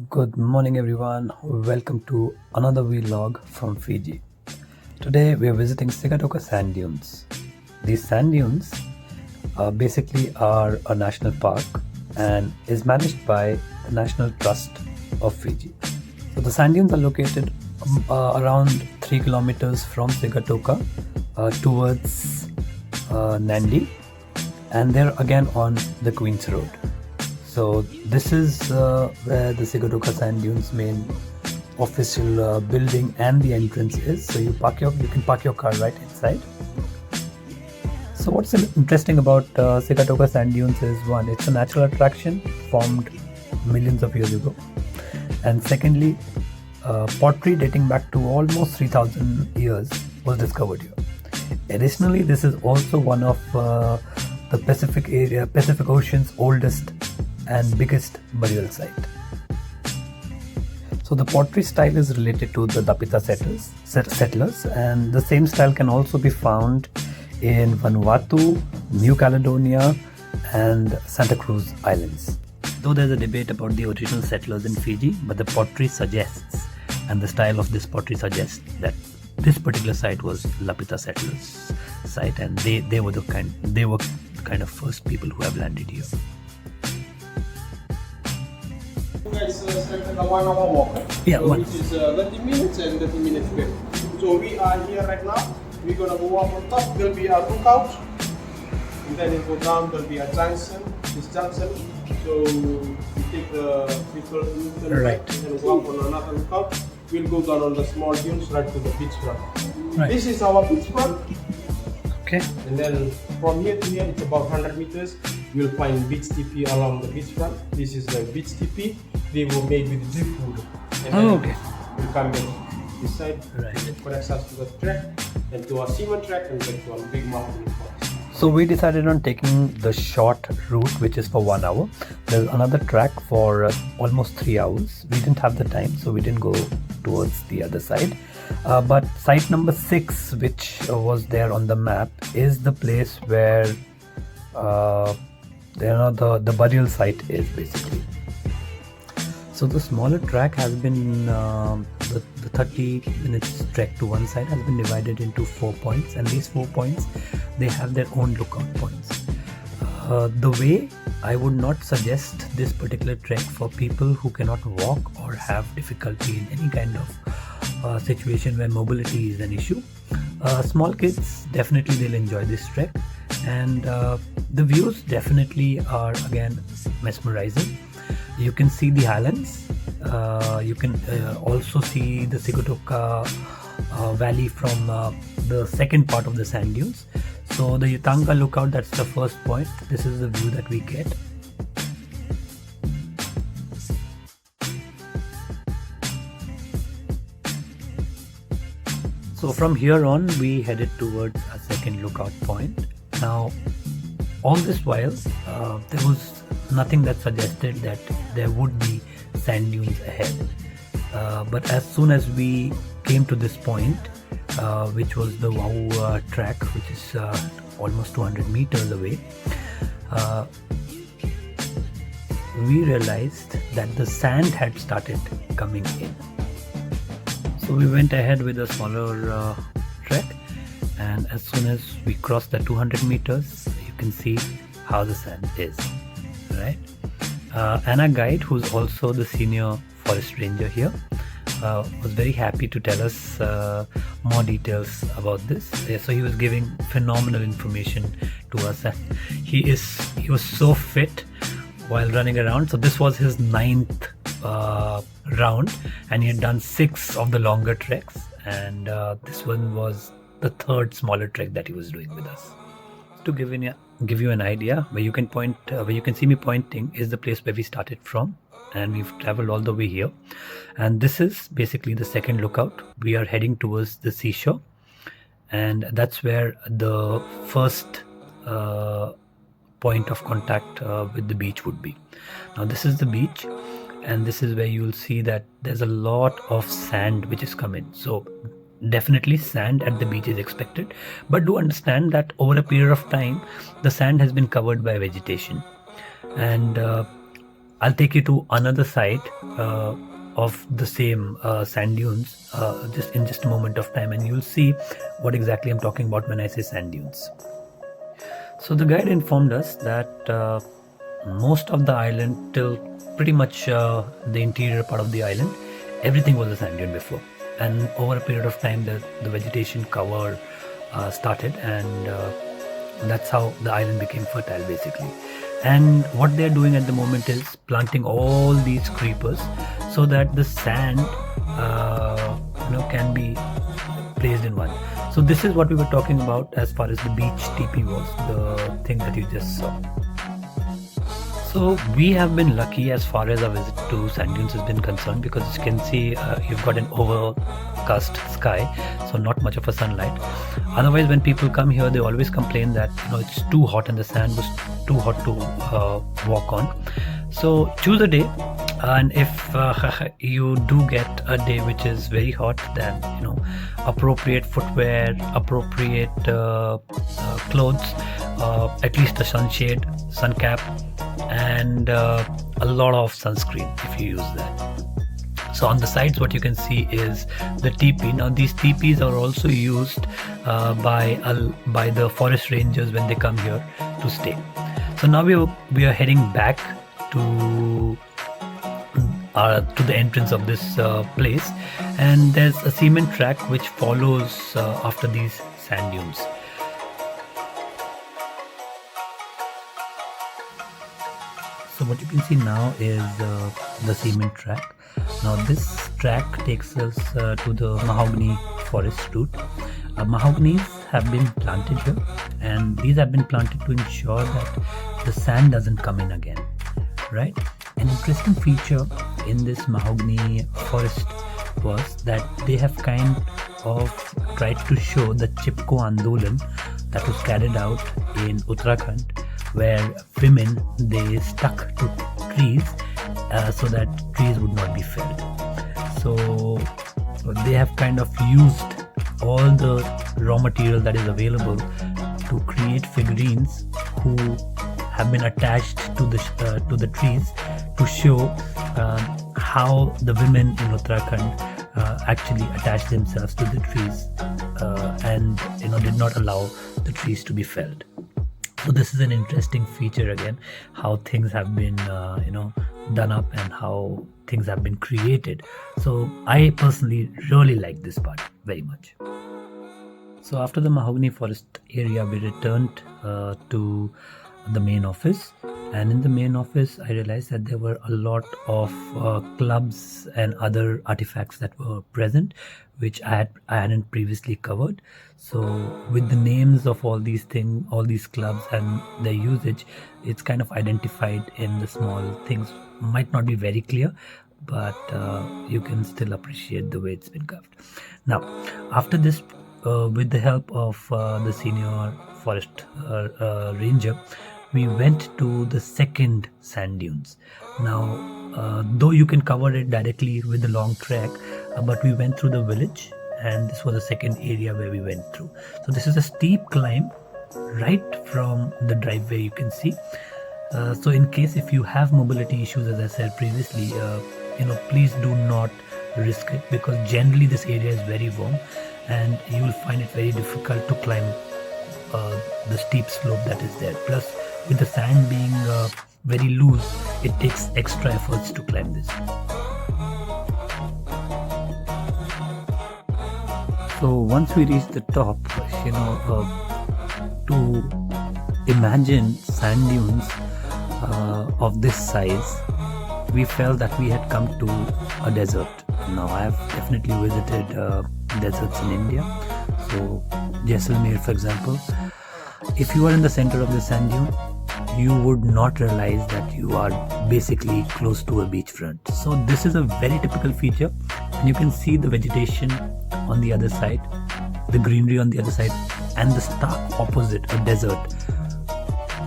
Good morning, everyone. Welcome to another vlog from Fiji. Today, we are visiting Sigatoka Sand Dunes. These sand dunes basically are a national park and is managed by the National Trust of Fiji. So, the sand dunes are located around 3 kilometers from Sigatoka towards Nandi, and they're again on the Queen's Road. So this is where the Sigatoka Sand Dunes main official building and the entrance is. So you can park your car right inside. So what's interesting about Sigatoka Sand Dunes is, one, it's a natural attraction formed millions of years ago, and secondly, pottery dating back to almost 3,000 years was discovered here. Additionally, this is also one of the Pacific Ocean's oldest and biggest burial site. So the pottery style is related to the Latipa settlers, and the same style can also be found in Vanuatu, New Caledonia, and Santa Cruz Islands. Though there's a debate about the original settlers in Fiji, but the pottery suggests, and the style of this pottery suggests, that this particular site was Latipa settlers' site, and they were the kind of first people who have landed here. Guys, selected the 1 hour walk. Yeah, so which is 30 minutes and 30 minutes back. So we are here right now. We're gonna go up on top. There'll be a lookout. And then you go down, there'll be a junction. This junction. So you take the people right and go up on another lookout. We'll go down on the small dunes right to the beachfront. Right. This is our beachfront. Okay. And then from here to here, it's about 100 meters. You'll find beach teepee along the beachfront. This is the beach teepee. They were made with driftwood. And then okay. We'll come in this side. Right. It connects us to the track and to our cement track and back to our big mountain forest. So we decided on taking the short route, which is for 1 hour. There's another track for almost 3 hours. We didn't have the time, so we didn't go towards the other side. But site number 6, which was there on the map, is the place where the burial site is basically. So the smaller track has been, the 30 minutes trek to one side has been divided into 4 points, and these 4 points, they have their own lookout points. The way I would not suggest this particular trek for people who cannot walk or have difficulty in any kind of situation where mobility is an issue. Small kids, definitely they'll enjoy this trek, and the views definitely are again mesmerizing. You can see the highlands. You can also see the Sigatoka valley from the second part of the sand dunes. So the Yutanga lookout, that's the first point. This is the view that we get. So from here on, we headed towards a second lookout point. Now, all this while, there was nothing that suggested that there would be sand dunes ahead. But as soon as we came to this point, which was the Wow track, which is almost 200 meters away, we realized that the sand had started coming in. So we went ahead with a smaller trek, and as soon as we crossed the 200 meters, you can see how the sand is, right? And our guide, who's also the senior forest ranger here, was very happy to tell us more details about this. So he was giving phenomenal information to us, and he was so fit while running around. So this was his 9th round, and he had done 6 of the longer treks, and this one was the 3rd smaller trek that he was doing with us. To give you an idea, where you can see me pointing is the place where we started from, and we've traveled all the way here, and this is basically the second lookout. We are heading towards the seashore, and that's where the first point of contact with the beach would be. Now this is the beach, and this is where you'll see that there's a lot of sand which is coming. So definitely sand at the beach is expected, but do understand that over a period of time the sand has been covered by vegetation, and I'll take you to another side of the same sand dunes just in a moment of time, and you'll see what exactly I'm talking about when I say sand dunes. So the guide informed us that most of the island, till pretty much the interior part of the island, everything was a sand dune before, and over a period of time the vegetation cover started, and that's how the island became fertile basically. And what they're doing at the moment is planting all these creepers so that the sand can be placed in one. So this is what we were talking about as far as the beach teepee was, the thing that you just saw. So we have been lucky as far as our visit to sand dunes has been concerned, because as you can see, you've got an overcast sky, so not much of a sunlight. Otherwise, when people come here, they always complain that it's too hot and the sand was too hot to walk on. So choose a day, and if you do get a day which is very hot, then appropriate footwear, appropriate clothes, at least a sunshade, sun cap, and a lot of sunscreen if you use that. So on the sides, what you can see is the teepee. Now these teepees are also used by the forest rangers when they come here to stay. So now we are heading back to the entrance of this place, and there's a cement track which follows after these sand dunes. So what you can see now is the cement track. Now this track takes us to the mahogany forest route. Mahoganies have been planted here, and these have been planted to ensure that the sand doesn't come in again, right? An interesting feature in this mahogany forest was that they have kind of tried to show the Chipko Andolan that was carried out in Uttarakhand, where women, they stuck to trees so that trees would not be felled. So they have kind of used all the raw material that is available to create figurines who have been attached to the trees to show how the women in Uttarakhand actually attached themselves to the trees and did not allow the trees to be felled. So this is an interesting feature again, how things have been done up and how things have been created. So I personally really like this part very much. So after the mahogany forest area, we returned to the main office, and in the main office I realized that there were a lot of clubs and other artifacts that were present, which I hadn't previously covered. So with the names of all these things, all these clubs and their usage, it's kind of identified in the small things. Might not be very clear, but you can still appreciate the way it's been carved. Now after this, with the help of the senior forest ranger, we went to the second sand dunes. Now though you can cover it directly with the long trek, but we went through the village, and this was the second area where we went through. So this is a steep climb right from the driveway, you can see. So in case if you have mobility issues, as I said previously, please do not risk it, because generally this area is very warm and you will find it very difficult to climb the steep slope that is there. Plus, with the sand being very loose, it takes extra efforts to climb this. So once we reach the top, to imagine sand dunes of this size, we felt that we had come to a desert. Now I have definitely visited deserts in India. So Jaisalmer, for example, if you are in the center of the sand dune, you would not realize that you are basically close to a beachfront. So this is a very typical feature, and you can see the vegetation on the other side, the greenery on the other side, and the stark opposite, a desert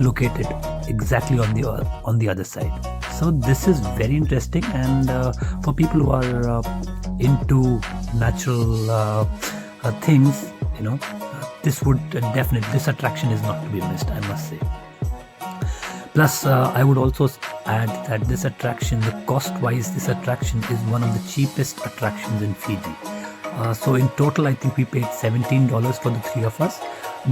located exactly on the other side. So this is very interesting, and for people who are into natural things, this attraction is not to be missed, I must say. Plus, I would also add that this attraction, the cost-wise, this attraction is one of the cheapest attractions in Fiji. So in total, I think we paid $17 for the three of us.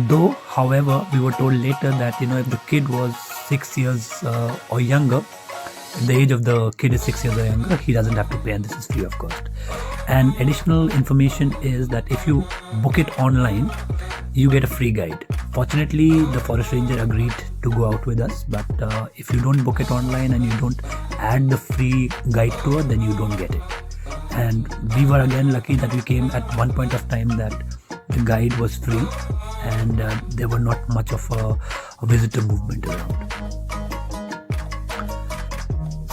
Though, however, we were told later that if the kid was 6 years or younger, if the age of the kid is 6 years or younger, he doesn't have to pay, and this is free of cost. And additional information is that if you book it online, you get a free guide. Fortunately, the forest ranger agreed to go out with us, but if you don't book it online and you don't add the free guide tour, then you don't get it. And we were again lucky that we came at one point of time that the guide was free and there were not much of a visitor movement around.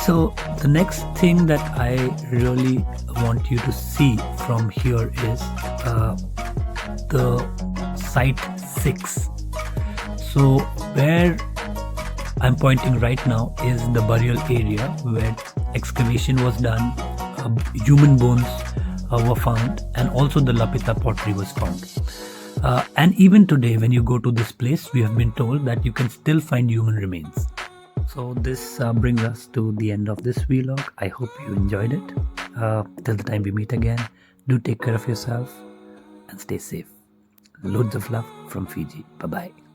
So the next thing that I really want you to see from here is the site 6. So where I'm pointing right now is the burial area where excavation was done, human bones were found, and also the Latipa pottery was found. And even today when you go to this place, we have been told that you can still find human remains. So this brings us to the end of this vlog. I hope you enjoyed it. Till the time we meet again, do take care of yourself and stay safe. Loads of love from Fiji. Bye-bye.